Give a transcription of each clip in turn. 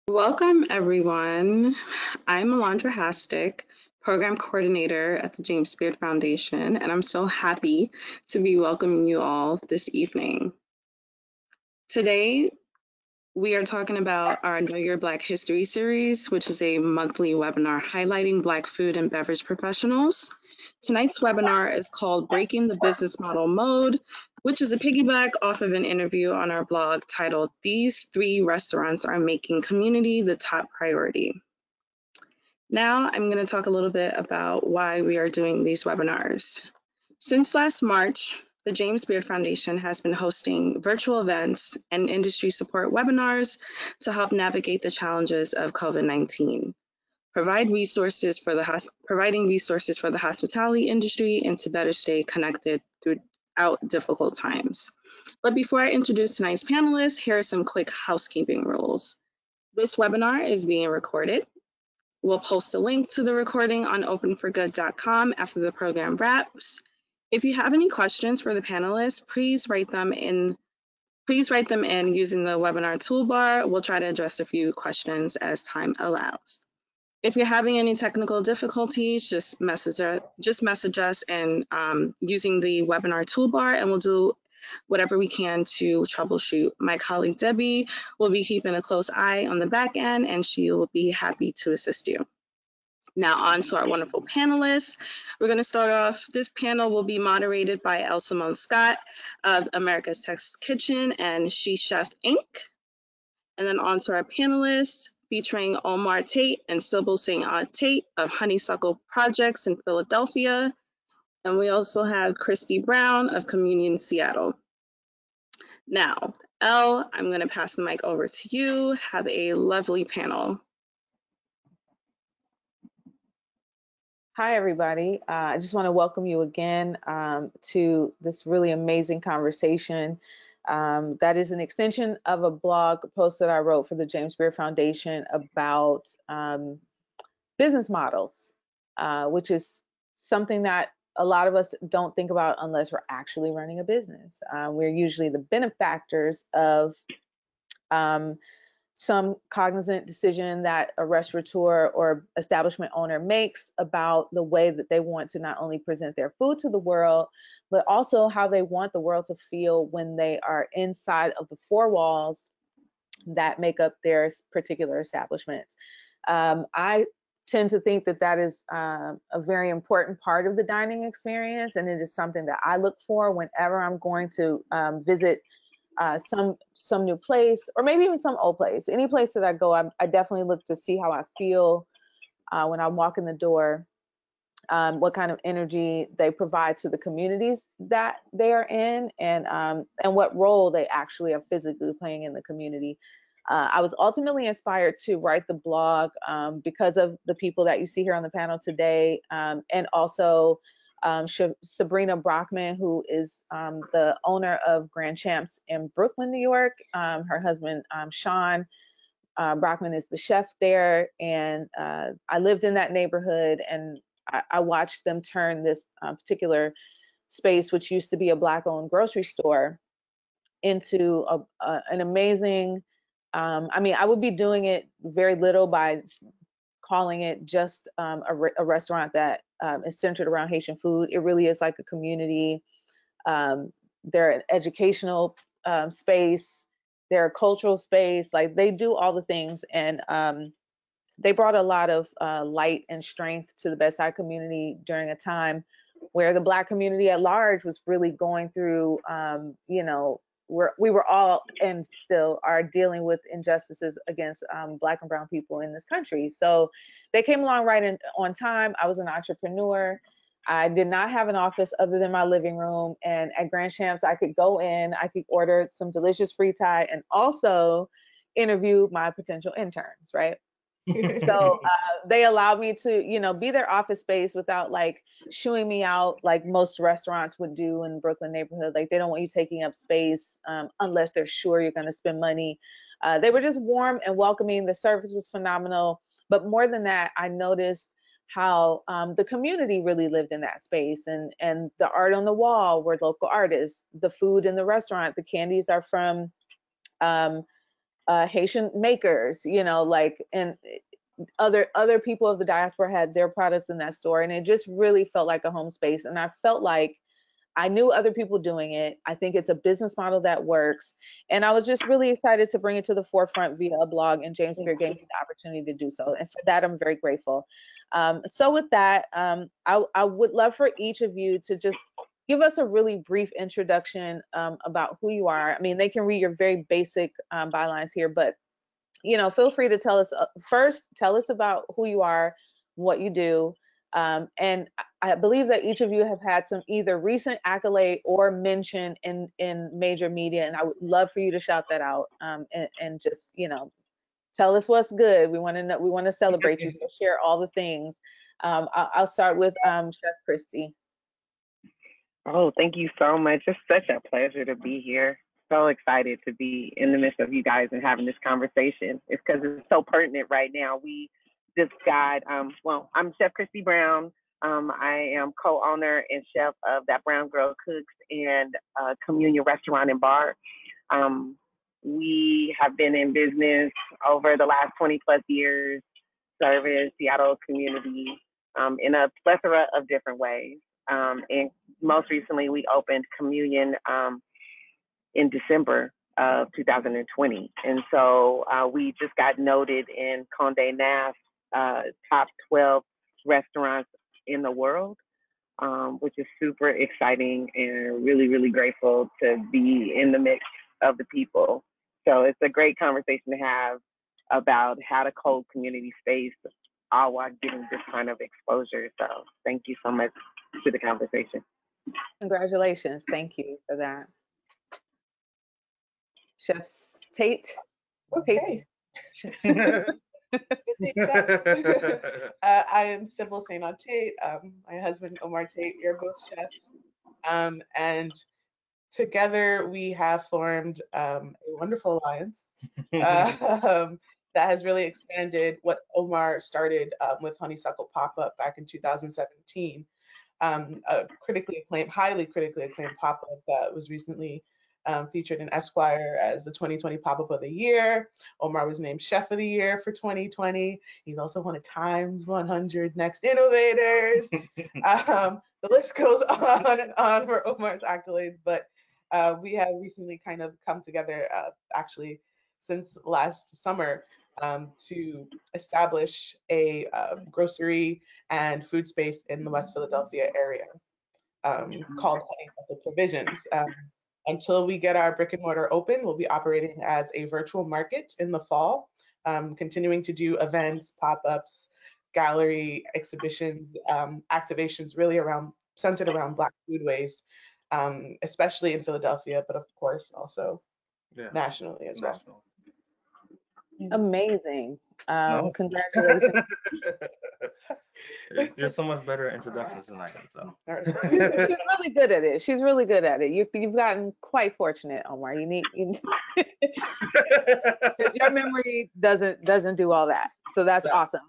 Welcome, everyone. I'm Alondra Hastic, Program Coordinator at the James Beard Foundation, and I'm so happy to be welcoming you all this evening. Today, we are talking about our Know Your Black History series, which is a monthly webinar highlighting Black food and beverage professionals. Tonight's webinar is called Breaking the Business Model Mode, which is a piggyback off of an interview on our blog titled These Three Restaurants Are Making Community the Top Priority. Now I'm going to talk a little bit about why we are doing these webinars. Since last March, the James Beard Foundation has been hosting virtual events and industry support webinars to help navigate the challenges of COVID-19, providing resources for the hospitality industry and to better stay connected throughout difficult times. But before I introduce tonight's panelists, here are some quick housekeeping rules. This webinar is being recorded. We'll post a link to the recording on openforgood.com after the program wraps. If you have any questions for the panelists, please write them in using the webinar toolbar. We'll try to address a few questions as time allows. If you're having any technical difficulties, just message us and using the webinar toolbar, and we'll do whatever we can to troubleshoot. My colleague Debbie will be keeping a close eye on the back end, and she will be happy to assist you. Now on to our wonderful panelists. We're going to start off, this panel will be moderated by Elle Simone Scott of America's Test Kitchen and SheChef Inc. And then on to our panelists, featuring Omar Tate and Cybille Aude-Tate of Honeysuckle Projects in Philadelphia. And we also have Kristi Brown of Communion Seattle. Now, Elle, I'm going to pass the mic over to you. Have a lovely panel. Hi, everybody. I just want to welcome you again to this really amazing conversation. That is an extension of a blog post that I wrote for the James Beard Foundation about business models, which is something that a lot of us don't think about unless we're actually running a business. We're usually the benefactors of some cognizant decision that a restaurateur or establishment owner makes about the way that they want to not only present their food to the world, but also how they want the world to feel when they are inside of the four walls that make up their particular establishments. I tend to think that that is a very important part of the dining experience, and it is something that I look for whenever I'm going to visit some new place, or maybe even some old place. Any place that I go, I definitely look to see how I feel when I walk in the door, what kind of energy they provide to the communities that they are in, and what role they actually are physically playing in the community. I was ultimately inspired to write the blog because of the people that you see here on the panel today, and also Sabrina Brockman, who is the owner of Grand Champs in Brooklyn, New York. Her husband, Sean Brockman, is the chef there. And I lived in that neighborhood, and I watched them turn this particular space, which used to be a Black-owned grocery store, into an amazing, I would be doing it very little by calling it just a restaurant that is centered around Haitian food. It really is like a community. They're an educational space. They're a cultural space. Like, they do all the things, and they brought a lot of light and strength to the Bedside community during a time where the Black community at large was really going through, we were all and still are dealing with injustices against Black and brown people in this country. So they came along on time. I was an entrepreneur. I did not have an office other than my living room. And at Grand Champs, I could go in, I could order some delicious free Thai, and also interview my potential interns, right? So they allowed me to, be their office space without like shooing me out like most restaurants would do in Brooklyn neighborhood. Like, they don't want you taking up space unless they're sure you're going to spend money. They were just warm and welcoming. The service was phenomenal. But more than that, I noticed how the community really lived in that space, and the art on the wall were local artists. The food in the restaurant, the candies are from Haitian makers, you know, like, and other people of the diaspora had their products in that store, and it just really felt like a home space. And I felt like I knew other people doing it. I think it's a business model that works. And I was just really excited to bring it to the forefront via a blog, and James Spear gave me the opportunity to do so. And for that, I'm very grateful. So with that, I would love for each of you to just give us a really brief introduction about who you are. I mean, they can read your very basic bylines here, but you know, feel free to tell us first, tell us about who you are, what you do. And I believe that each of you have had some either recent accolade or mention in major media. And I would love for you to shout that out, and just, you know, tell us what's good. We want to know, we want to celebrate you. So share all the things. I'll start with Chef Kristi. Oh, thank you so much. It's such a pleasure to be here. So excited to be in the midst of you guys and having this conversation. It's because it's so pertinent right now. We just got, well, I'm Chef Kristi Brown. I am co-owner and chef of That Brown Girl Cooks and Communion Restaurant and Bar. We have been in business over the last 20 plus years, serving Seattle community in a plethora of different ways. And most recently, we opened Communion in December of 2020. And so we just got noted in Condé Nast top 12 restaurants in the world, which is super exciting, and really, really grateful to be in the midst of the people. So it's a great conversation to have about how to hold community space all while getting this kind of exposure. So thank you so much for the conversation. Congratulations. Thank you for that. Chef Tate. Okay. I am Cybille St. Aude-Tate. My husband, Omar Tate, we are both chefs. And together we have formed a wonderful alliance that has really expanded what Omar started with Honeysuckle Pop-Up back in 2017. A critically acclaimed, highly critically acclaimed pop-up that was recently featured in Esquire as the 2020 Pop-Up of the Year. Omar was named Chef of the Year for 2020. He's also one of Time's 100 Next Innovators. The list goes on and on for Omar's accolades, but we have recently kind of come together, actually since last summer, to establish a grocery and food space in the West Philadelphia area called Honeysuckle Provisions. Until we get our brick and mortar open, we'll be operating as a virtual market in the fall, continuing to do events, pop-ups, gallery exhibitions, activations really centered around Black foodways, especially in Philadelphia, but of course also nationally as well. Amazing. Congratulations. You're so much better at introductions than I am. So She's really good at it. She's really good at it. You've gotten quite fortunate, Omar. You your memory doesn't do all that. So that's awesome.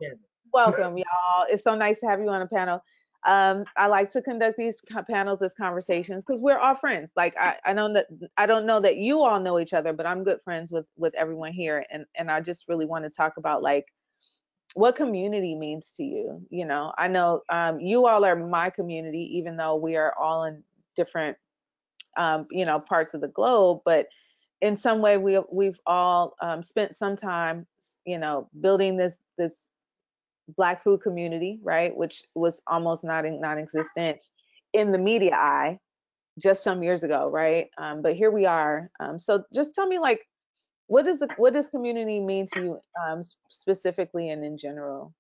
Welcome, y'all. It's so nice to have you on a panel. I like to conduct these panels as conversations because we're all friends. Like I know that I don't know that you all know each other, but I'm good friends with everyone here, and I just really want to talk about like what community means to you. You know, I know you all are my community, even though we are all in different you know, parts of the globe, but in some way we've all spent some time, you know, building this Black food community, right, which was almost non-existent in the media eye just some years ago, right? But here we are. So just tell me, like, what does community mean to you specifically and in general?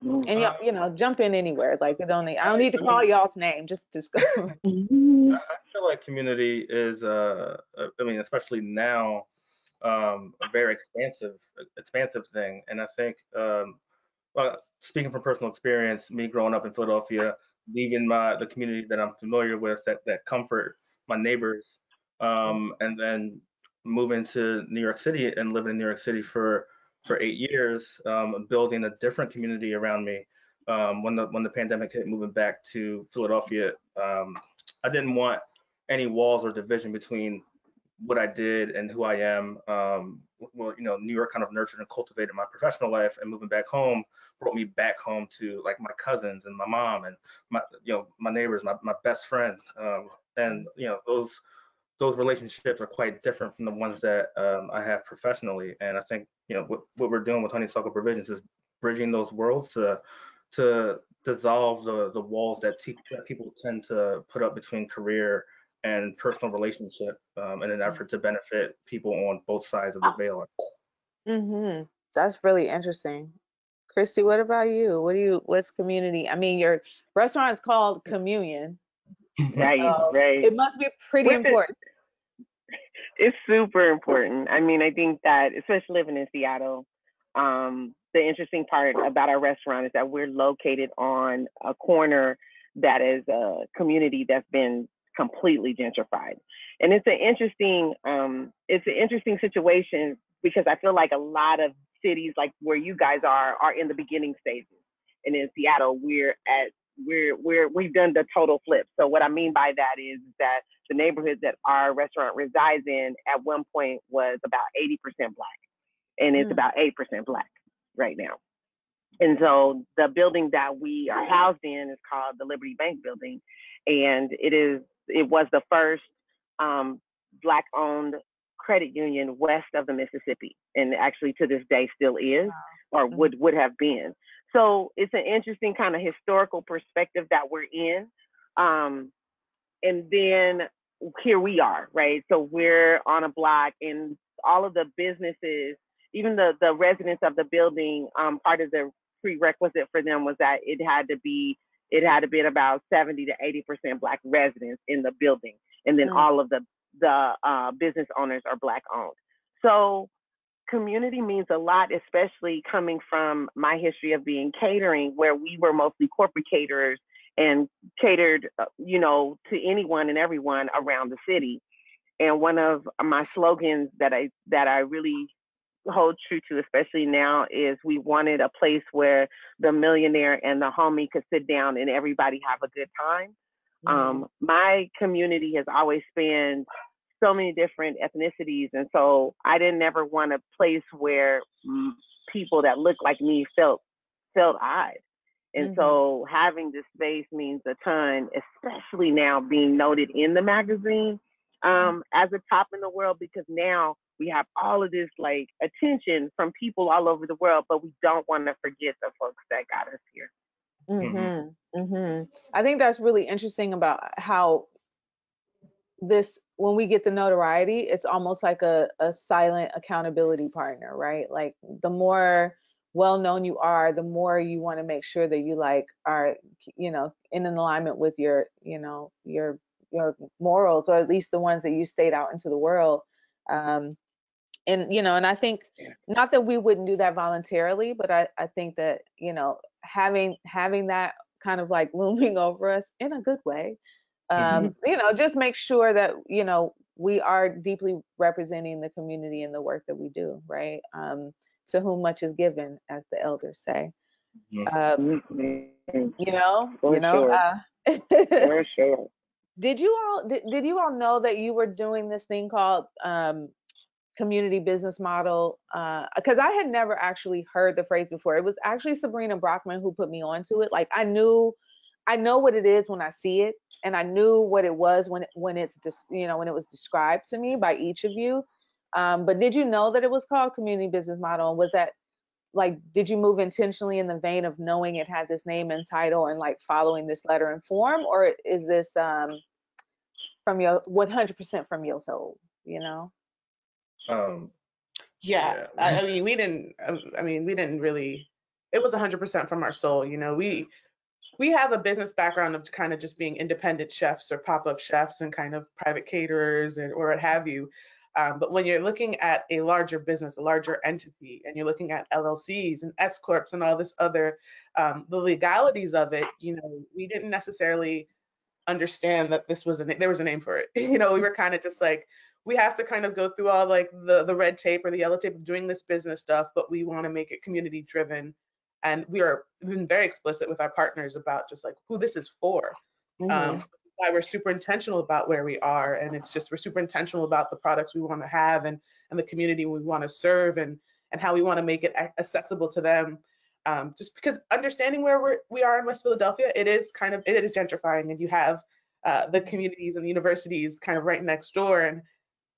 And you know, jump in anywhere. Like I don't need to call y'all's name. Just go. I feel like community is, I mean, especially now, a very expansive thing. And I think, well, speaking from personal experience, me growing up in Philadelphia, leaving the community that I'm familiar with, that comfort, my neighbors, and then moving to New York City and living in New York City for 8 years, building a different community around me. When the pandemic hit, moving back to Philadelphia, I didn't want any walls or division between what I did and who I am. Well, you know, New York kind of nurtured and cultivated my professional life, and moving back home brought me back home to like my cousins and my mom and my, you know, my neighbors, my best friend. And you know, those relationships are quite different from the ones that I have professionally. And I think, you know, what we're doing with Honeysuckle Provisions is bridging those worlds to dissolve the walls that people tend to put up between career and personal relationship, in an effort to benefit people on both sides of the veil. Mm-hmm. That's really interesting. Kristi, what about you? What's community? I mean, your restaurant is called Communion. Right, So right. it must be pretty With it, important. it's super important. I mean, I think that, especially living in Seattle, the interesting part about our restaurant is that we're located on a corner that is a community that's been completely gentrified, and it's an interesting situation because I feel like a lot of cities like where you guys are in the beginning stages, and in Seattle we've done the total flip. So what I mean by that is that the neighborhood that our restaurant resides in at one point was about 80% Black, and it's about 8% Black right now. And so the building that we are housed in is called the Liberty Bank Building, and it was the first Black-owned credit union west of the Mississippi, and actually to this day still is, or would have been. So it's an interesting kind of historical perspective that we're in. And then here we are, right? So we're on a block, and all of the businesses, even the residents of the building, part of the prerequisite for them was that it had to be about 70 to 80% Black residents in the building, and then all of the business owners are Black owned. So community means a lot, especially coming from my history of being catering, where we were mostly corporate caterers and catered, you know, to anyone and everyone around the city. And one of my slogans that I really hold true to, especially now, is we wanted a place where the millionaire and the homie could sit down and everybody have a good time. My community has always spanned so many different ethnicities, and so I didn't ever want a place where people that looked like me felt odd. And so having this space means a ton, especially now being noted in the magazine as a top in the world, because now we have all of this like attention from people all over the world, but we don't want to forget the folks that got us here. I think that's really interesting about how when we get the notoriety, it's almost like a silent accountability partner, right? Like the more well-known you are, the more you want to make sure that you like are, you know, in an alignment with your, you know, your morals, or at least the ones that you state out into the world. And, you know, and I think not that we wouldn't do that voluntarily, but I think that, you know, having that kind of like looming over us in a good way, you know, just make sure that, you know, we are deeply representing the community in the work that we do, right? To whom much is given, as the elders say. You know, For sure. Did you all know that you were doing this thing called community business model? Because I had never actually heard the phrase before. It was actually Sabrina Brockman who put me onto it. Like I know what it is when I see it, and I knew what it was when it's just, you know, when it was described to me by each of you. But did you know that it was called community business model? And was that like, did you move intentionally in the vein of knowing it had this name and title and like following this letter and form, or is this from your 100% from your soul, you know? Yeah. I mean, we didn't really, it was 100% from our soul. You know, we have a business background of kind of just being independent chefs or pop-up chefs and kind of private caterers or what have you. But when you're looking at a larger business, a larger entity, and you're looking at LLCs and S corps and all this other, the legalities of it, you know, we didn't necessarily understand that there was a name for it. You know, we were kind of just like, we have to kind of go through all like the red tape or the yellow tape of doing this business stuff, but we want to make it community driven. And we've been very explicit with our partners about just like who this is for. why we're super intentional about where we are. And it's just, we're super intentional about the products we want to have, and the community we want to serve, and how we want to make it accessible to them. Just because understanding where we are in West Philadelphia, it is gentrifying, and you have the communities and the universities kind of right next door. And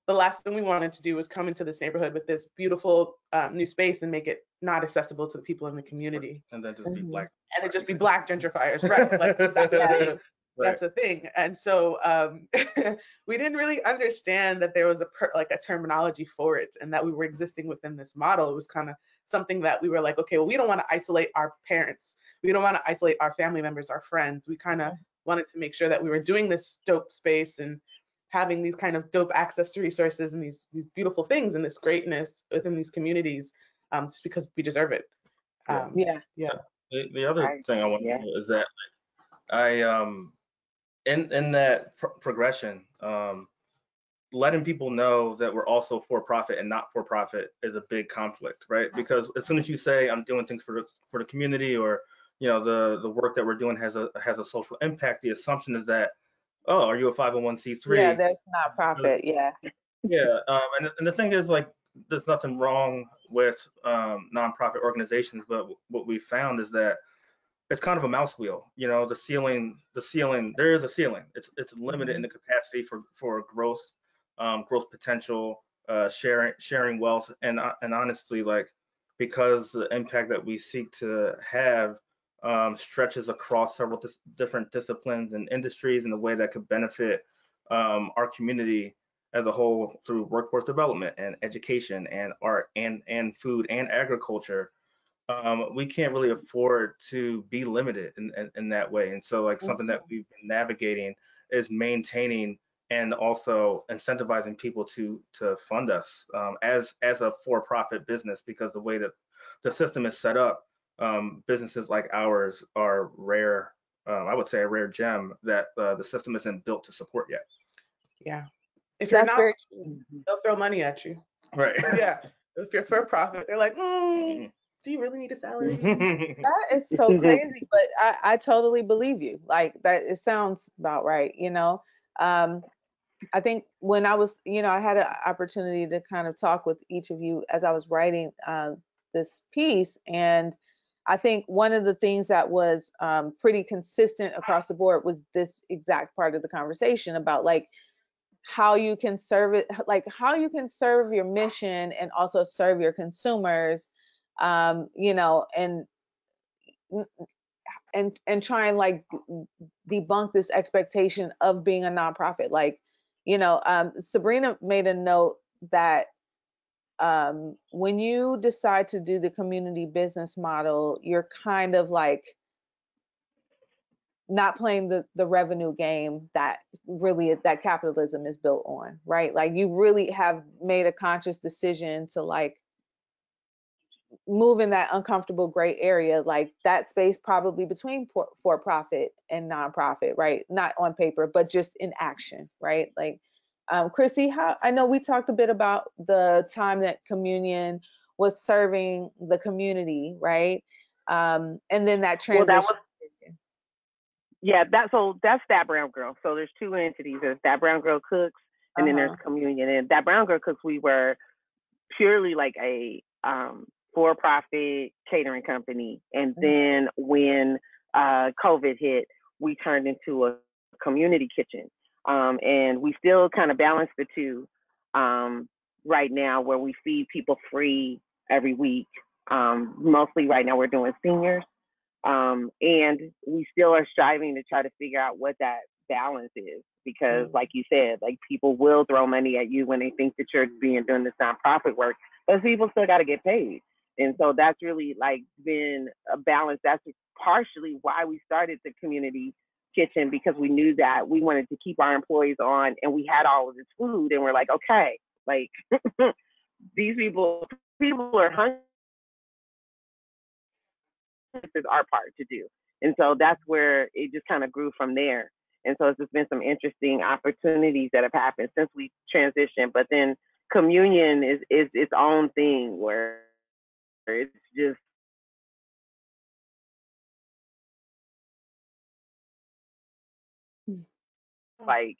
the last thing we wanted to do was come into this neighborhood with this beautiful new space and make it not accessible to the people in the community. And then just be black. And it just be black gentrifiers, right? Like, that's the thing. Right. That's a thing. And so we didn't really understand that there was a terminology for it, and that we were existing within this model. It was kind of something that we were like, okay, well, we don't want to isolate our parents. We don't want to isolate our family members, our friends. We kind of wanted to make sure that we were doing this dope space and having these kind of dope access to resources and these beautiful things and this greatness within these communities, just because we deserve it. Yeah. The other thing I want to know is that I in that progression, letting people know that we're also for profit and not for profit is a big conflict, right? Because as soon as you say I'm doing things for the community, or the work that we're doing has a social impact, the assumption is that, oh, are you a 501c3? Yeah, that's not profit. Yeah. Yeah, and the thing is, like, there's nothing wrong with nonprofit organizations, but what we found is that it's kind of a mouse wheel. The ceiling, there is a ceiling. It's limited in the capacity for growth, growth potential, sharing wealth, and honestly, like, because the impact that we seek to have stretches across several different disciplines and industries in a way that could benefit our community as a whole through workforce development and education and art and food and agriculture. We can't really afford to be limited in that way. And so, like, something that we've been navigating is maintaining and also incentivizing people to fund us as a for-profit business, because the way that the system is set up, businesses like ours are rare. I would say a rare gem that the system isn't built to support yet. Yeah. If you're That's not, very true. they'll throw money at you. Right. Yeah. If you're for profit, they're like, do you really need a salary? That is so crazy, but I totally believe you. Like, that, it sounds about right. I think when I was, I had an opportunity to kind of talk with each of you as I was writing this piece. And I think one of the things that was pretty consistent across the board was this exact part of the conversation about, like, how you can serve it, like how you can serve your mission and also serve your consumers, and try and, like, debunk this expectation of being a nonprofit. Like, Sabrina made a note that when you decide to do the community business model, you're kind of like not playing the revenue game that capitalism is built on, right? Like, you really have made a conscious decision to, like, move in that uncomfortable gray area, like that space probably between for-profit and nonprofit, right? Not on paper, but just in action, right? Like, Kristi, I know we talked a bit about the time that Communion was serving the community, right? And then that transition. Well, that's That Brown Girl. So there's two entities. There's That Brown Girl Cooks, and then there's Communion. And That Brown Girl Cooks, we were purely like a for-profit catering company. And then when COVID hit, we turned into a community kitchen. And we still kind of balance the two right now, where we feed people free every week. Mostly right now we're doing seniors. And we still are striving to try to figure out what that balance is, because like you said, like, people will throw money at you when they think that you're doing this nonprofit work, but people still got to get paid. And so that's really, like, been a balance. That's partially why we started the community kitchen, because we knew that we wanted to keep our employees on, and we had all of this food, and we're like, okay, like, these people are hungry. This is our part to do. And so that's where it just kind of grew from there. And so it's just been some interesting opportunities that have happened since we transitioned. But then Communion is its own thing, where it's just like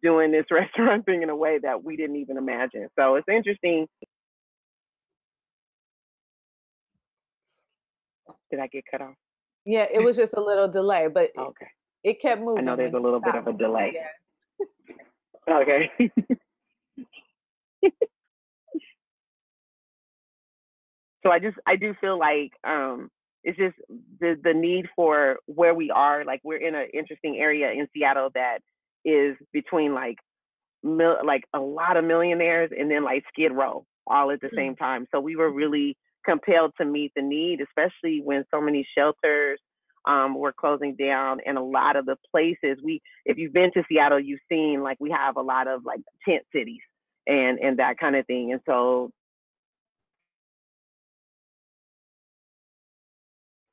doing this restaurant thing in a way that we didn't even imagine. So it's interesting. Did I get cut off? Yeah, it was just a little delay, but Okay. it kept I moving. know there's a little bit of a delay. Yeah. Okay. So I do feel like it's just the need for where we are. Like we're in an interesting area in Seattle that is between like a lot of millionaires and then like Skid Row all at the same time. So we were really compelled to meet the need, especially when so many shelters were closing down, and a lot of the places if you've been to Seattle, you've seen like we have a lot of like tent cities and that kind of thing. And so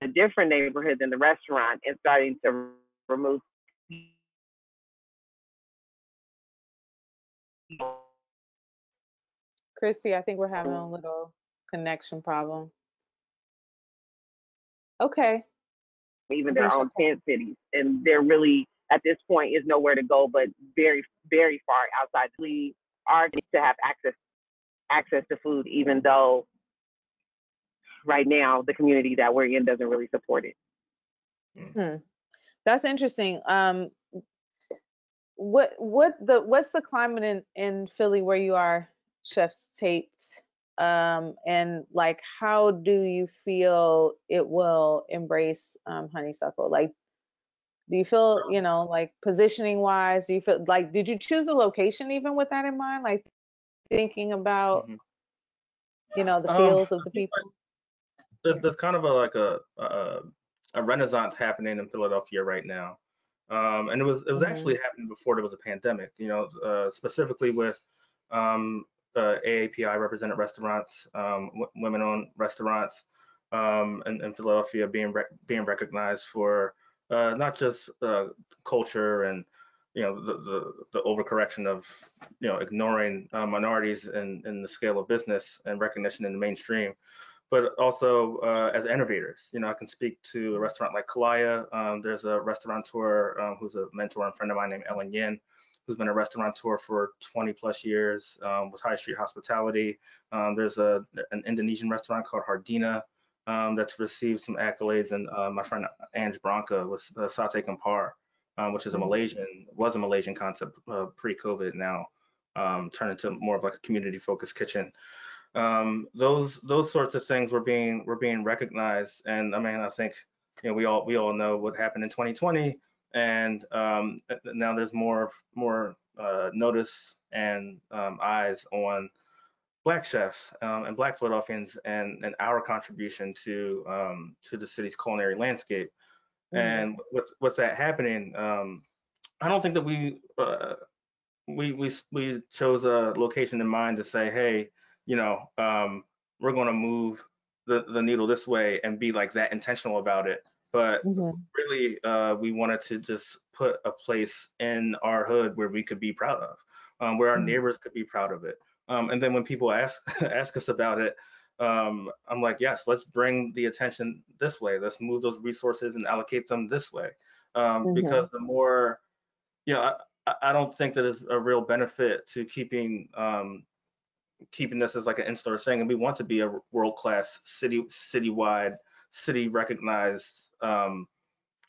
a different neighborhood than the restaurant and starting to remove Kristi, I think we're having a little connection problem. Okay. even their own tent cities. And there really, at this point, is nowhere to go but very, very far outside. We are going to have access to food, even though right now the community that we're in doesn't really support it. That's interesting. What's the climate in Philly where you are, Chef Tate? And like, how do you feel it will embrace Honeysuckle? Like, do you feel, like positioning wise, do you feel like, did you choose the location even with that in mind? Like thinking about, the feels of the people? There's kind of a renaissance happening in Philadelphia right now. And it was actually happening before there was a pandemic, specifically with AAPI represented restaurants, women-owned restaurants in Philadelphia being recognized for not just culture and the overcorrection of ignoring minorities in the scale of business and recognition in the mainstream, but also as innovators. I can speak to a restaurant like Kalaya. There's a restaurateur who's a mentor and friend of mine named Elle, who's been a restaurateur for 20 plus years with High Street Hospitality. There's an Indonesian restaurant called Hardina that's received some accolades, and my friend Ange Branca with Satay Kampar, which is was a Malaysian concept pre-COVID, now turned into more of like a community-focused kitchen. Those sorts of things were being recognized, and I mean, I think we all know what happened in 2020, and now there's more notice and eyes on Black chefs and Black Philadelphians and our contribution to the city's culinary landscape. And with that happening, I don't think that we chose a location in mind to say, hey, we're going to move the needle this way and be like that intentional about it. But really, we wanted to just put a place in our hood where we could be proud of, where our neighbors could be proud of it. And then when people ask us about it, I'm like, yes, let's bring the attention this way. Let's move those resources and allocate them this way. Because the more, I don't think that there's a real benefit to keeping this as like an insular thing, and we want to be a world-class citywide, city recognized,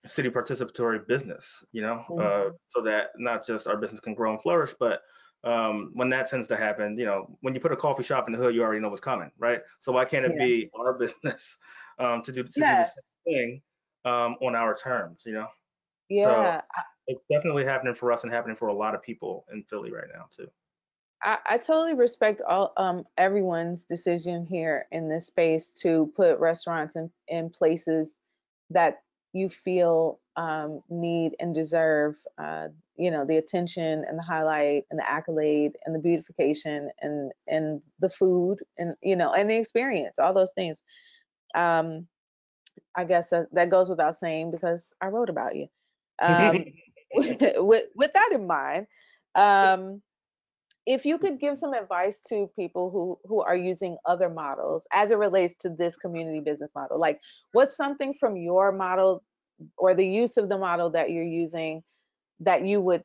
city participatory business, so that not just our business can grow and flourish, but when that tends to happen, when you put a coffee shop in the hood, you already know what's coming, right? So why can't it be our business to do the same thing on our terms, So it's definitely happening for us and happening for a lot of people in Philly right now too. I totally respect all everyone's decision here in this space to put restaurants in places that you feel need and deserve the attention and the highlight and the accolade and the beautification and the food and and the experience, all those things. I guess that goes without saying because I wrote about you. With that in mind, if you could give some advice to people who are using other models as it relates to this community business model, like what's something from your model or the use of the model that you're using that you would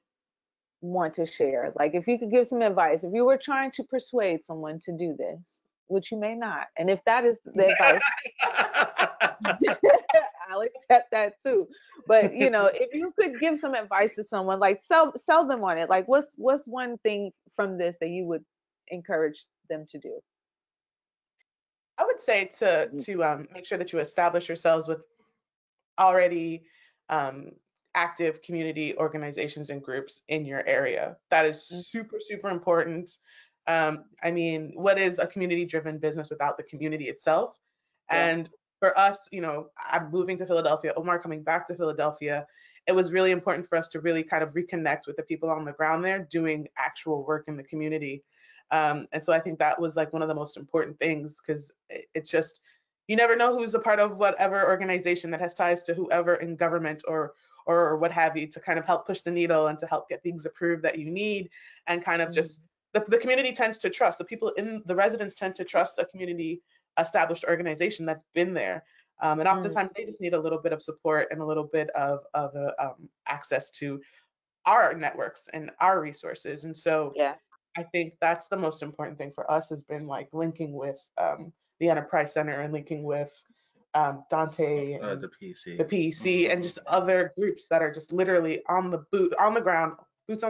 want to share? Like, if you could give some advice, if you were trying to persuade someone to do this, which you may not, and if that is the advice, I'll accept that too. But you know, if you could give some advice to someone, like sell them on it, like what's one thing from this that you would encourage them to do? I would say to make sure that you establish yourselves with already active community organizations and groups in your area. That is super, super important. I mean, what is a community-driven business without the community itself? Yeah. And for us, you know, I'm moving to Philadelphia, Omar coming back to Philadelphia, it was really important for us to really kind of reconnect with the people on the ground there doing actual work in the community. And so I think that was like one of the most important things, because it's just, you never know who's a part of whatever organization that has ties to whoever in government or what have you, to kind of help push the needle and to help get things approved that you need. And kind of just the community tends to trust, the residents tend to trust a community established organization that's been there. And oftentimes they just need a little bit of support and a little bit of access to our networks and our resources. And so I think that's the most important thing for us, has been like linking with the Enterprise Center and linking with Dante and the PEC and just other groups that are just literally boots on the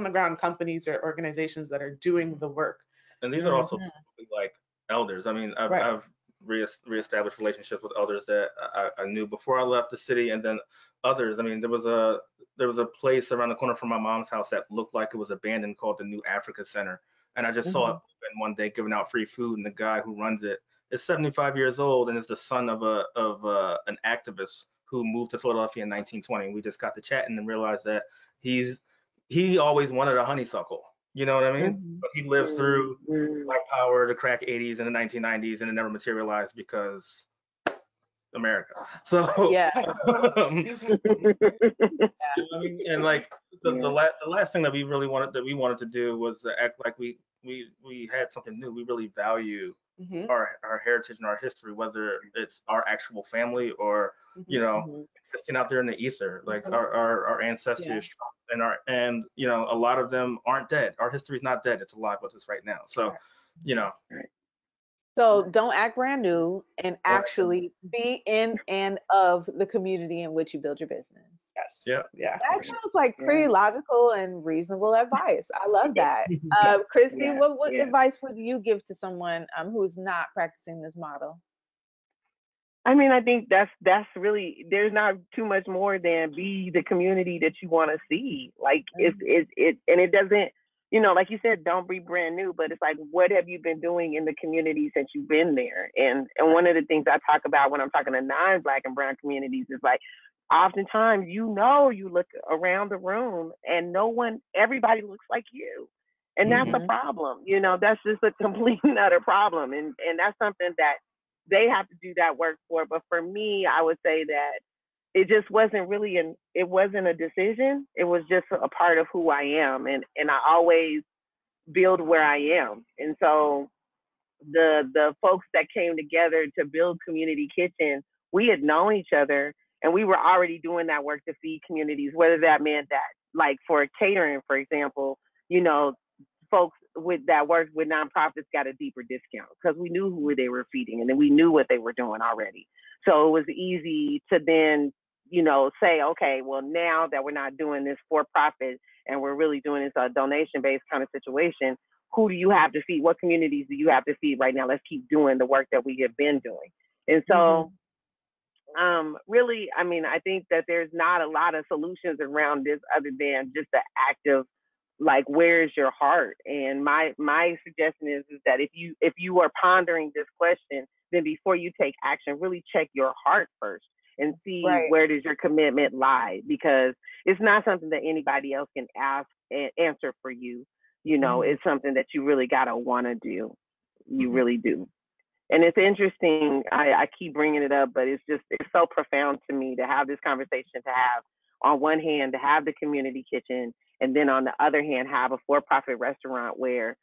ground companies or organizations that are doing the work. And these are also like elders. I mean, I've reestablished relationships with elders that I knew before I left the city, and then others. I mean, there was a place around the corner from my mom's house that looked like it was abandoned called the New Africa Center, and I just saw it open one day giving out free food, and the guy who runs it is 75 years old and is the son of an activist who moved to Philadelphia in 1920. We just got to chatting and realized that he always wanted a honeysuckle. You know what I mean? But he lived through Black Power, the crack 80s and the 1990s, and it never materialized because America. So and like the last thing that we wanted to do was to act like we had something new. We really value our heritage and our history, whether it's our actual family or you know, existing out there in the ether. Like our ancestors and you know, a lot of them aren't dead. Our history's not dead, it's alive with us right now. So you know, so don't act brand new, and actually be in and of the community in which you build your business. Yes. Yeah. That sounds like pretty logical and reasonable advice. I love that. Kristi, what advice would you give to someone who's not practicing this model? I mean, I think that's really, there's not too much more than be the community that you want to see. Like and it doesn't, you know, like you said, don't be brand new, but it's like, what have you been doing in the community since you've been there? And one of the things I talk about when I'm talking to non-Black and brown communities is like, oftentimes, you look around the room and everybody looks like you. And that's a problem. You know, that's just a complete and utter problem. And that's something that they have to do that work for. But for me, I would say that it just wasn't really it wasn't a decision. It was just a part of who I am. And I always build where I am. And so the folks that came together to build Community Kitchen, we had known each other and we were already doing that work to feed communities, whether that meant that, like for catering, for example, you know, folks that worked with nonprofits got a deeper discount because we knew who they were feeding and then we knew what they were doing already. So it was easy to then, you know, say, okay, well, now that we're not doing this for profit and we're really doing this donation-based kind of situation, who do you have to feed? What communities do you have to feed right now? Let's keep doing the work that we have been doing. And so really, I mean, I think that there's not a lot of solutions around this other than just the active, like, where's your heart? And my suggestion is that if you are pondering this question, then before you take action, really check your heart first and see where does your commitment lie, because it's not something that anybody else can ask and answer for you. You know, it's something that you really gotta want to do. You really do. And it's interesting, I keep bringing it up, but it's so profound to me to have this conversation, to have, on one hand, to have the community kitchen, and then on the other hand, have a for-profit restaurant where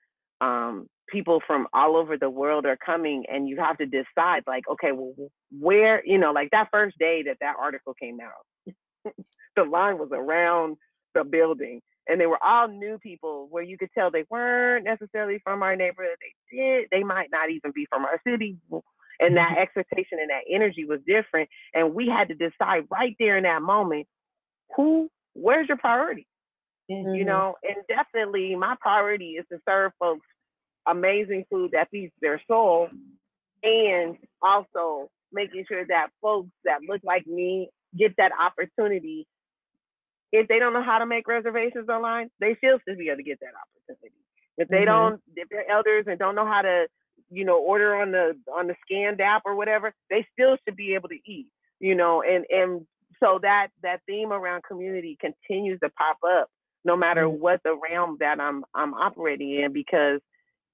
people from all over the world are coming, and you have to decide, like, okay, well, where, you know, like that first day that article came out, the line was around the building. and they were all new people where you could tell they weren't necessarily from our neighborhood. They might not even be from our city. And that expectation and that energy was different. And we had to decide right there in that moment, where's your priority? You know, and definitely my priority is to serve folks amazing food that feeds their soul, and also making sure that folks that look like me get that opportunity. If they don't know how to make reservations online, they still should be able to get that opportunity. If they don't, if they're elders and don't know how to, you know, order on the scanned app or whatever, they still should be able to eat, you know, and so that theme around community continues to pop up no matter what the realm that I'm operating in, because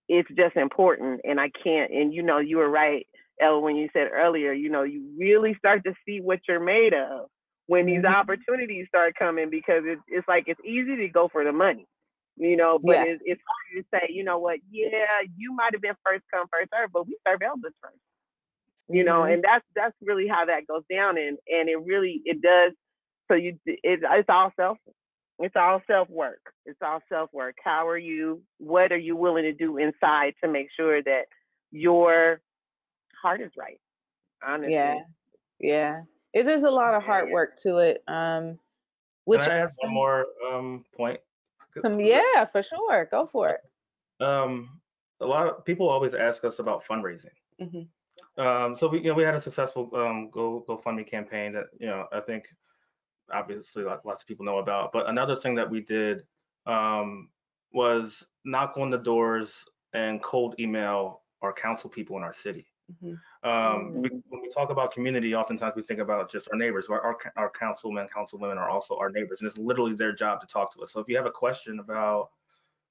it's just important. And I can't, and you know, you were right, Elle, when you said earlier, you know, you really start to see what you're made of when these opportunities start coming, because it's like, it's easy to go for the money, you know, but it's hard to say, you know what, yeah, you might have been first come, first serve, but we serve elders first, you know, and that's really how that goes down. And it does. So it's all self-work. It's all self-work. What are you willing to do inside to make sure that your heart is right? Honestly. Yeah. There's a lot of hard work to it. Which Can I add one more point? Yeah, for sure. Go for it. A lot of people always ask us about fundraising. So we had a successful GoFundMe campaign that, you know, I think obviously lots of people know about. But another thing that we did was knock on the doors and cold email our council people in our city. When we talk about community, oftentimes we think about just our neighbors. Our councilmen, councilwomen are also our neighbors, and it's literally their job to talk to us. So if you have a question about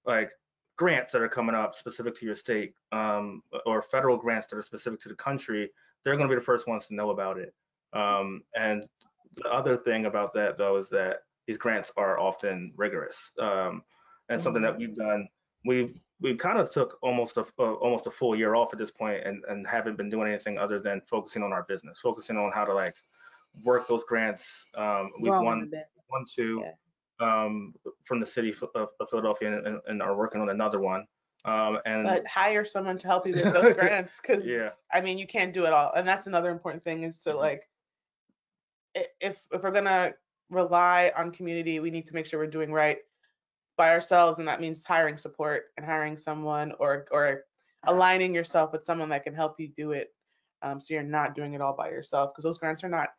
like grants that are coming up specific to your state, or federal grants that are specific to the country, they're going to be the first ones to know about it. And the other thing about that, though, is that these grants are often rigorous, and something that we've done. We kind of took almost a full year off at this point, and haven't been doing anything other than focusing on our business, focusing on how to like work those grants. We've won two from the city of Philadelphia, and are working on another one. But hire someone to help you with those grants, because I mean, you can't do it all, and that's another important thing, is to like, if we're gonna rely on community, we need to make sure we're doing right by ourselves, and that means hiring support and hiring someone, or aligning yourself with someone that can help you do it, so you're not doing it all by yourself, because they're not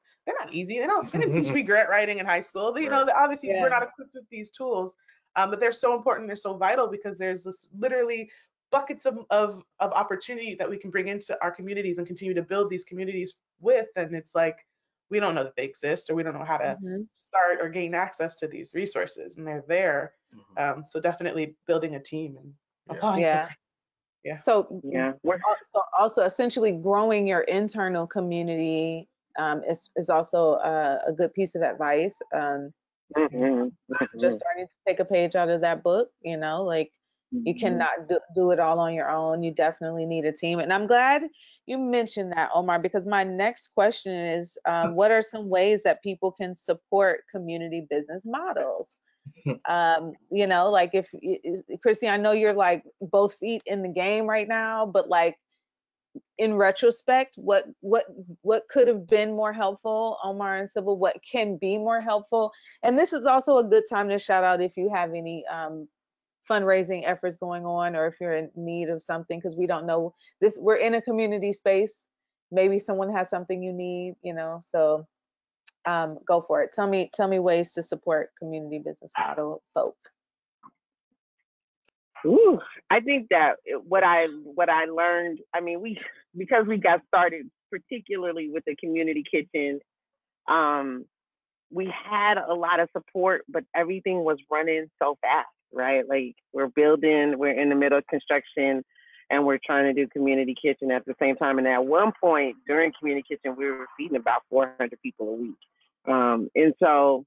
easy. They didn't teach me grant writing in high school. You know, obviously we're not equipped with these tools, but they're so important. They're so vital, because there's this literally buckets of opportunity that we can bring into our communities and continue to build these communities with. And it's like, we don't know that they exist, or we don't know how to start or gain access to these resources, and they're there. So definitely building a team and applying for it. So also essentially growing your internal community is also a good piece of advice. Just starting to take a page out of that book, you know, like you cannot do it all on your own. You definitely need a team. And I'm glad you mentioned that, Omar, because my next question is, what are some ways that people can support community business models? You know, like if Kristi, I know you're like both feet in the game right now, but like in retrospect, what could have been more helpful, Omar and Cybille? What can be more helpful? And this is also a good time to shout out if you have any fundraising efforts going on, or if you're in need of something, because we don't know this. We're in a community space. Maybe someone has something you need, you know. So go for it. Tell me ways to support community business model folk. Ooh, I think that what I learned, I mean, because we got started particularly with the community kitchen, we had a lot of support, but everything was running so fast, right? Like we're in the middle of construction, and we're trying to do community kitchen at the same time. And at one point during community kitchen, we were feeding about 400 people a week. And so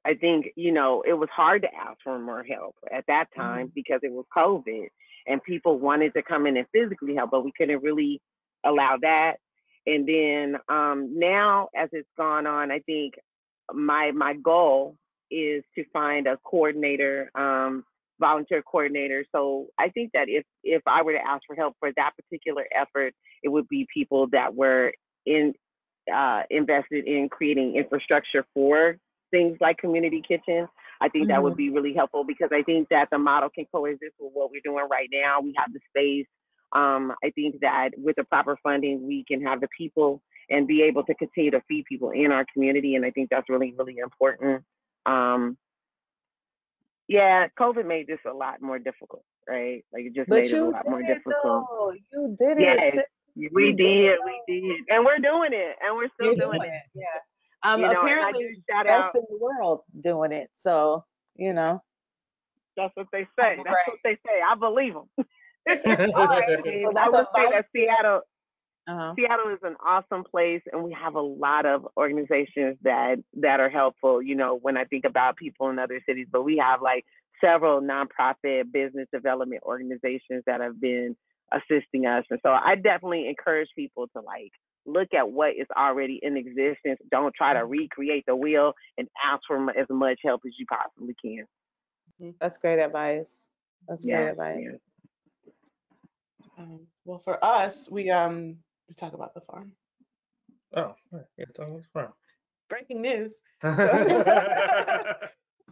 I think, you know, it was hard to ask for more help at that time because it was COVID, and people wanted to come in and physically help, but we couldn't really allow that. And then now, as it's gone on, I think my goal is to find a coordinator, volunteer coordinator. So I think that if I were to ask for help for that particular effort, it would be people that were invested in creating infrastructure for things like community kitchen. I think that would be really helpful, because I think that the model can coexist with what we're doing right now. We have the space. I think that with the proper funding, we can have the people and be able to continue to feed people in our community. And I think that's really, really important. Yeah, COVID made this a lot more difficult, right? Like, it just made it a lot more difficult. Though. You did yes, it. we did, and we're doing it, and we're still doing it. Yeah. You know, apparently, and I do shout best out. in the world doing it. So, you know. That's what they say. That's what they say. I believe them. All right. So I would say that Uh-huh. Seattle is an awesome place, and we have a lot of organizations that are helpful. You know, when I think about people in other cities, but we have like several nonprofit business development organizations that have been assisting us, and so I definitely encourage people to like look at what is already in existence. Don't try to recreate the wheel, and ask for as much help as you possibly can. That's great advice. That's great advice. Yeah. Well, for us, we talk about the farm. Oh, yeah, talk about the farm. Breaking news.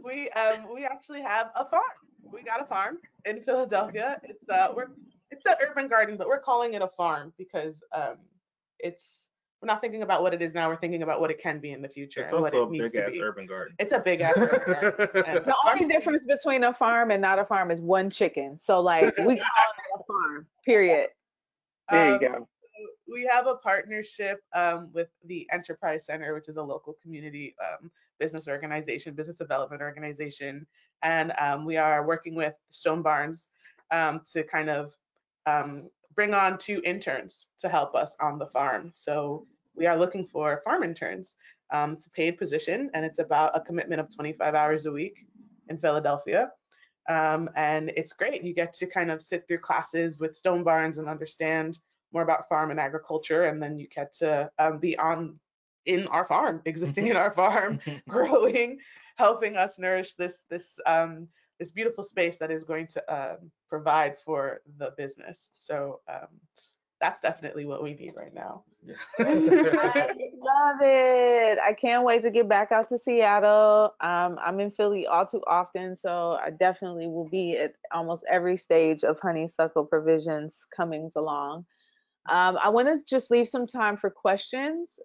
We actually have a farm. We got a farm in Philadelphia. It's an urban garden, but we're calling it a farm because we're not thinking about what it is now. We're thinking about what it can be in the future It's and what also it a needs big to ass be. urban garden. It's a big ass urban garden. The only difference between a farm and not a farm is one chicken. So like we call it a farm. Period. There you go. We have a partnership with the Enterprise Center, which is a local community business development organization, and we are working with Stone Barns to kind of bring on 2 interns to help us on the farm. So we are looking for farm interns. It's a paid position, and it's about a commitment of 25 hours a week in Philadelphia. And it's great. You get to kind of sit through classes with Stone Barns and understand more about farm and agriculture, and then you get to be in our farm, existing in our farm, growing, helping us nourish this beautiful space that is going to provide for the business. So that's definitely what we need right now. I love it. I can't wait to get back out to Seattle. I'm in Philly all too often, so I definitely will be at almost every stage of Honeysuckle Provisions comings along. I want to just leave some time for questions.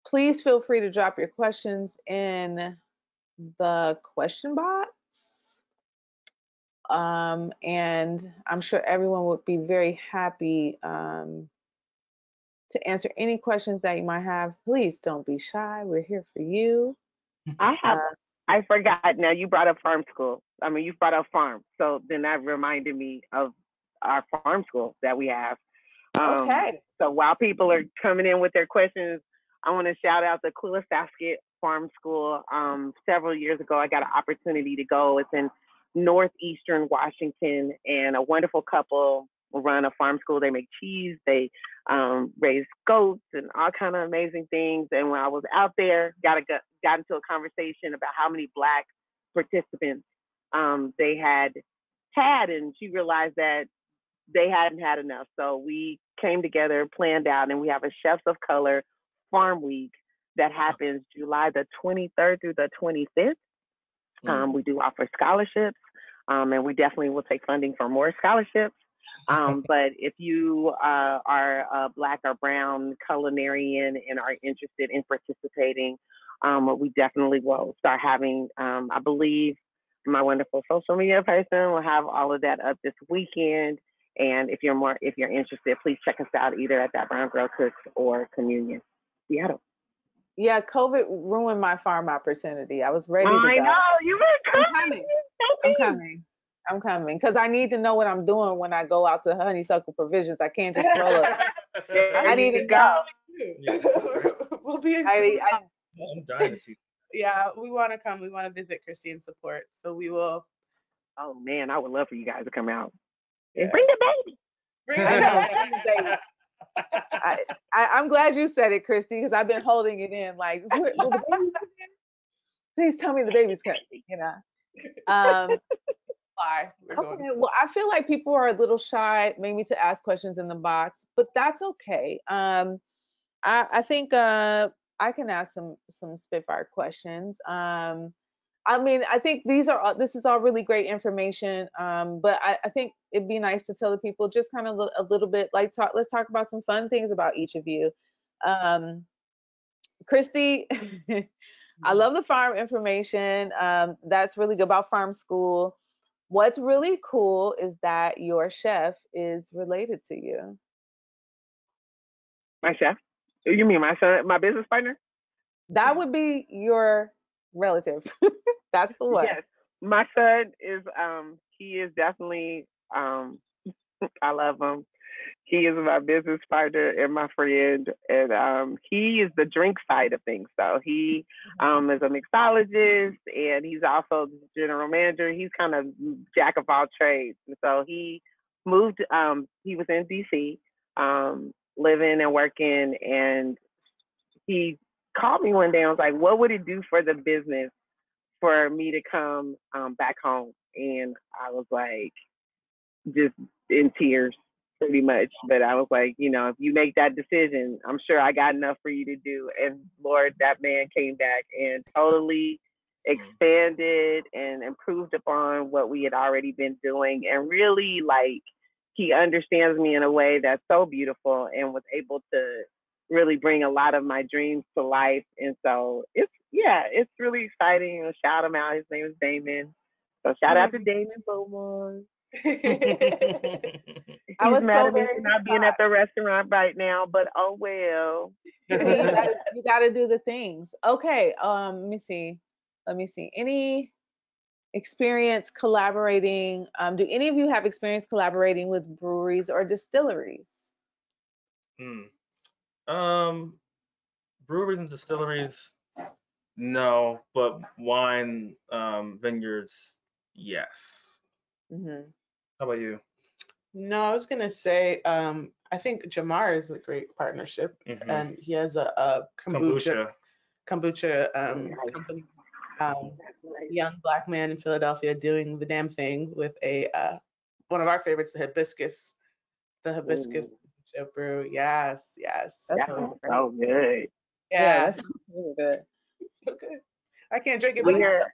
Please feel free to drop your questions in the question box. And I'm sure everyone would be very happy to answer any questions that you might have. Please don't be shy. We're here for you. I forgot. Now you brought up farm school. I mean, you brought up farm. So then that reminded me of our farm school that we have. Okay. So while people are coming in with their questions, I want to shout out the Quillisasket Farm School. Several years ago, I got an opportunity to go. It's in northeastern Washington, and a wonderful couple run a farm school. They make cheese, they raise goats, and all kind of amazing things. And when I was out there, got into a conversation about how many Black participants they had, and she realized that they hadn't had enough. So we came together, planned out, and we have a Chefs of Color Farm Week that happens July the 23rd through the 25th. We do offer scholarships, and we definitely will take funding for more scholarships. But if you are a Black or Brown culinarian and are interested in participating, we definitely will start having, I believe my wonderful social media person will have all of that up this weekend. And if you're interested, please check us out either at That Brown Girl Cooks or Communion Seattle. Yeah, COVID ruined my farm opportunity. I was ready to go. I know, you were coming. I'm coming because I need to know what I'm doing when I go out to Honeysuckle Provisions. I can't just roll up. I need to go. We'll be in. I'm dying to see. Yeah, we want to come. We want to visit Kristi and support. So we will. Oh man, I would love for you guys to come out. Yeah. And bring the baby. I'm glad you said it, Kristi, because I've been holding it in. Like, Please tell me the baby's cut, you know. Um, Bye. We're going okay, to well, I feel like people are a little shy, maybe to ask questions in the box, but that's okay. I think I can ask some spitfire questions. I mean, I think this is all really great information. But I think it'd be nice to tell the people just kind of a little bit, like let's talk about some fun things about each of you. Kristi, I love the farm information. That's really good about farm school. What's really cool is that your chef is related to you. My chef? You mean my son, my business partner? That would be your relative. That's the one. Yes. My son is he is definitely I love him. He is my business partner and my friend, and he is the drink side of things. So he is a mixologist, and he's also the general manager. He's kind of jack of all trades. And so he moved. He was in DC, living and working, and he called me one day. I was like, "What would it do for the business for me to come back home?" And I was like, just in tears pretty much. But I was like, if you make that decision, I'm sure I got enough for you to do. And Lord, that man came back and totally expanded and improved upon what we had already been doing. And really, like, he understands me in a way that's so beautiful and was able to really bring a lot of my dreams to life. And so it's really exciting. I'll shout him out. His name is Damon. So shout out to Damon Beaumont. He's mad at me for not being at the restaurant right now, but oh well. You gotta do the things. Okay. Let me see. Any experience collaborating? Do any of you have experience collaborating with breweries or distilleries? Breweries and distilleries, no, but wine vineyards, yes. Mm-hmm. How about you? No, I was gonna say, I think Jamar is a great partnership, and he has a kombucha company. Young Black man in Philadelphia doing the damn thing with one of our favorites, the hibiscus kombucha brew. Yes. That's so good. Yeah, that's really good. So good. I can't drink it myself.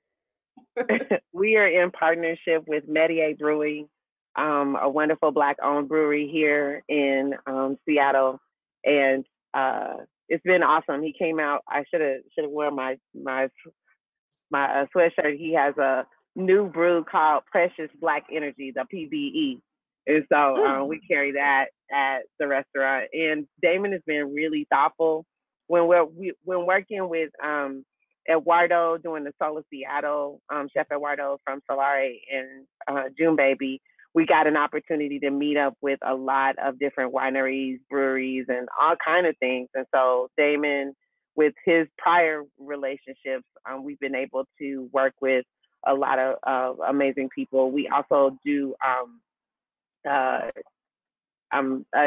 We are in partnership with Medier Brewing, a wonderful Black-owned brewery here in Seattle, and it's been awesome. He came out. I should have worn my sweatshirt. He has a new brew called Precious Black Energy, the PBE, and so we carry that at the restaurant. And Damon has been really thoughtful when when working with Eduardo doing the Soul of Seattle, Chef Eduardo from Solare and June Baby. We got an opportunity to meet up with a lot of different wineries, breweries, and all kind of things. And so Damon, with his prior relationships, we've been able to work with a lot of amazing people. We also do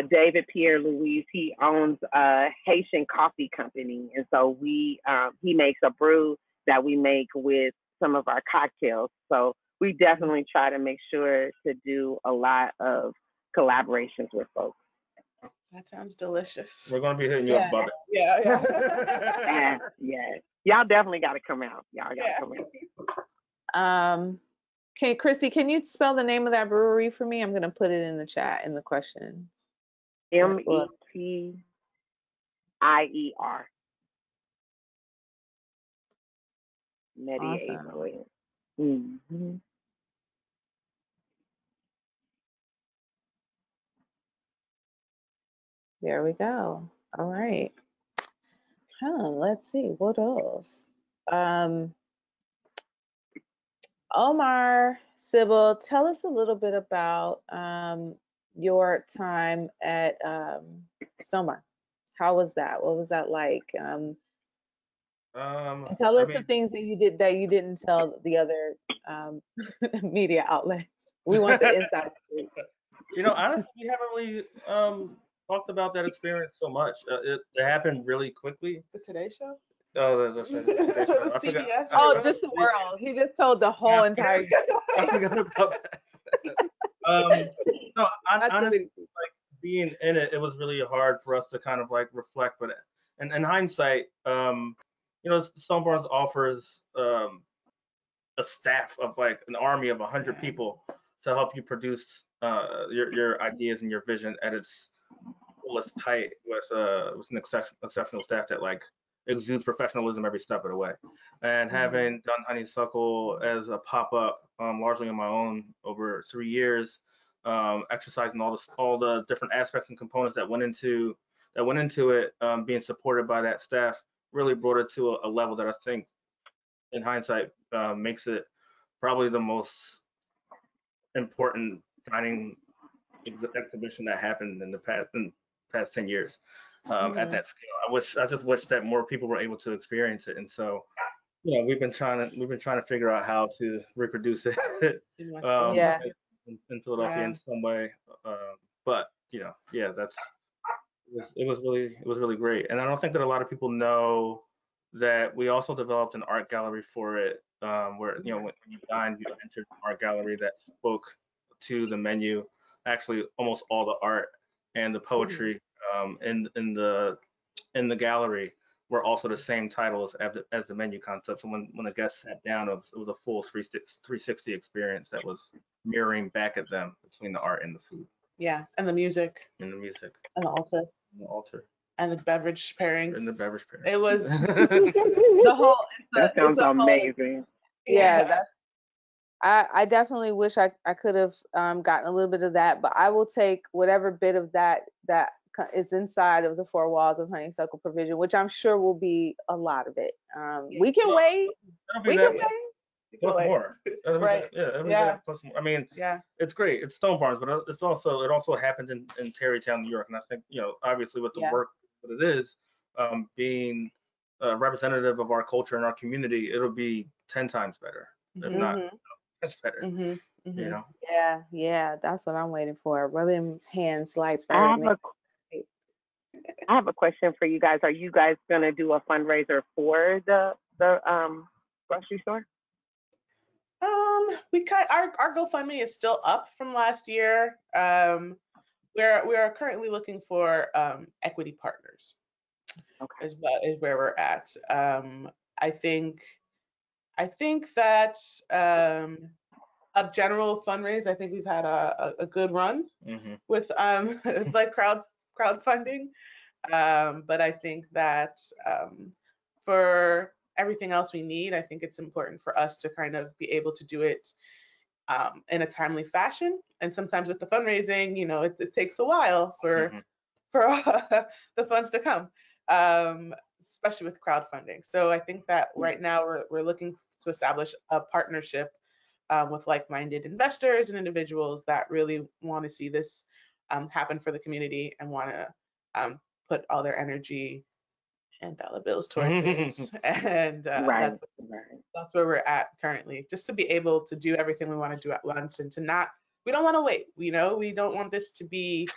David Pierre Louise. He owns a Haitian coffee company, and so he makes a brew that we make with some of our cocktails. So we definitely try to make sure to do a lot of collaborations with folks. That sounds delicious. We're gonna be hitting you up about it. Yeah. Yeah. Y'all definitely got to come out. Y'all got to come out. Okay, Kristi, can you spell the name of that brewery for me? I'm gonna put it in the chat in the questions. METIER. Medier Brewing. Mm-hmm. There we go. All right. Let's see what else. Omar, Cybille, tell us a little bit about your time at Stomar. How was that? What was that like? And tell us the things that you did that you didn't tell the other media outlets. We want the inside scoop. Honestly, we haven't really talked about that experience so much. It happened really quickly. The Today Show? Oh, that's right. I forgot. CBS. Oh, just the world. He just told the whole entire. I forgot about that. No, That's honestly, really- like being in it, it was really hard for us to kind of like reflect. But in hindsight, Stone Barns offers a staff of like an army of 100 people to help you produce your ideas and your vision at its fullest height with an exceptional staff that like exudes professionalism every step of the way. And having done Honeysuckle as a pop-up, largely on my own over 3 years, exercising all the different aspects and components that went into it, being supported by that staff really brought it to a level that I think, in hindsight, makes it probably the most important dining exhibition that happened in the past 10 years at that scale. I just wish that more people were able to experience it. And so, we've been trying to figure out how to reproduce it Yeah. in Philadelphia in some way. But it was really great. And I don't think that a lot of people know that we also developed an art gallery for it, where when you dined, you entered an art gallery that spoke to the menu. Actually, almost all the art and the poetry in the gallery were also the same titles as the menu concept. So when the guests sat down, it was a full 360 experience that was mirroring back at them between the art and the food. Yeah, and the music. And the music. And the altar. And the altar. And the beverage pairings. And the beverage pairings. It was the whole. That sounds amazing. I definitely wish I could have gotten a little bit of that, but I will take whatever bit of that is inside of the four walls of Honeysuckle Provision, which I'm sure will be a lot of it. We can wait. We can wait. Plus more. Right. Plus more. I mean, it's great. It's Stone Barns, but it also happened in Tarrytown, New York. And I think, obviously with the work that it is, being representative of our culture and our community, it'll be 10 times better. If not, it's better. Yeah, that's what I'm waiting for. Rubbing hands like I have a question for you guys. Are you guys gonna do a fundraiser for the grocery store? Our GoFundMe is still up from last year. We are currently looking for equity partners. Okay. Is where we're at. I think that a general fundraise. I think we've had a good run with like crowdfunding. But I think that for everything else we need, I think it's important for us to kind of be able to do it in a timely fashion. And sometimes with the fundraising, it takes a while for the funds to come, especially with crowdfunding. So I think that right now we're looking to establish a partnership with like-minded investors and individuals that really want to see this happen for the community and want to put all their energy and dollar bills towards it. And that's where we're at currently, just to be able to do everything we want to do at once and we don't want to wait. We don't want this to be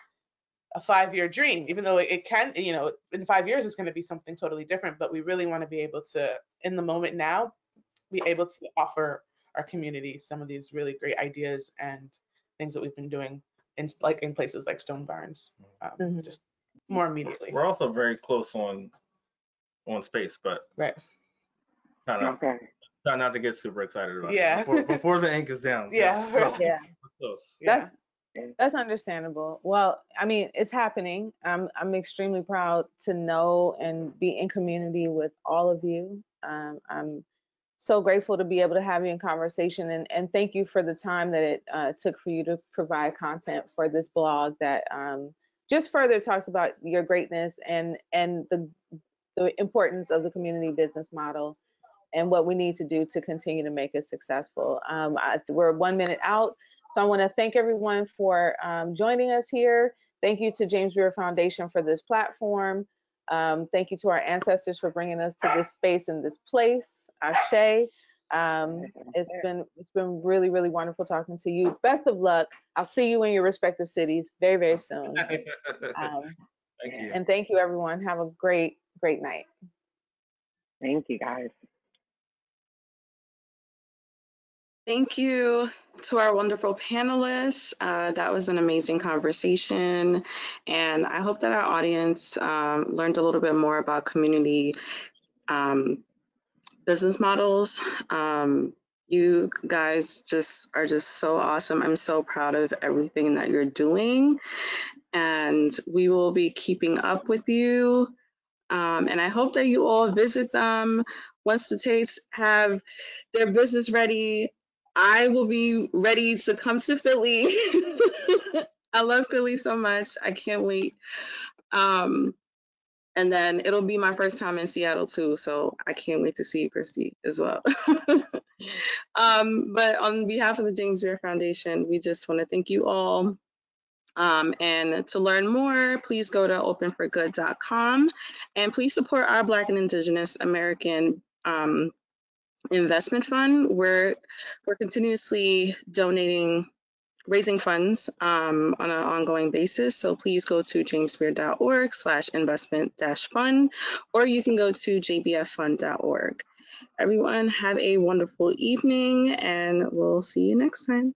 a 5-year dream, even though it can, in 5 years it's going to be something totally different, but we really want to be able to, in the moment now, be able to offer our community some of these really great ideas and things that we've been doing in places like Stone Barns, just more immediately. We're also very close on space, but try not to get super excited about it before the ink is down. That's understandable. Well, I mean, it's happening. I'm extremely proud to know and be in community with all of you. I'm so grateful to be able to have you in conversation, and thank you for the time that it took for you to provide content for this blog that just further talks about your greatness and the importance of the community business model and what we need to do to continue to make it successful. We're 1 minute out, so I want to thank everyone for joining us here. Thank you to James Beard Foundation for this platform. Thank you to our ancestors for bringing us to this space and this place. Ashe. It's been really, really wonderful talking to you. Best of luck. I'll see you in your respective cities very, very soon. Thank you. And thank you, everyone. Have a great night. Thank you, guys. Thank you to our wonderful panelists. That was an amazing conversation. And I hope that our audience learned a little bit more about community business models. You guys are just so awesome. I'm so proud of everything that you're doing. And we will be keeping up with you. And I hope that you all visit them. Once the Tates have their business ready, I will be ready to come to Philly. I love Philly so much. I can't wait. And then it'll be my first time in Seattle too. So I can't wait to see you, Kristi, as well. But on behalf of the James Beard Foundation, we just want to thank you all. And to learn more, please go to openforgood.com and please support our Black and Indigenous American investment fund. We're continuously raising funds on an ongoing basis. So please go to jamesbeard.org/investment-fund, or you can go to jbffund.org. Everyone have a wonderful evening and we'll see you next time.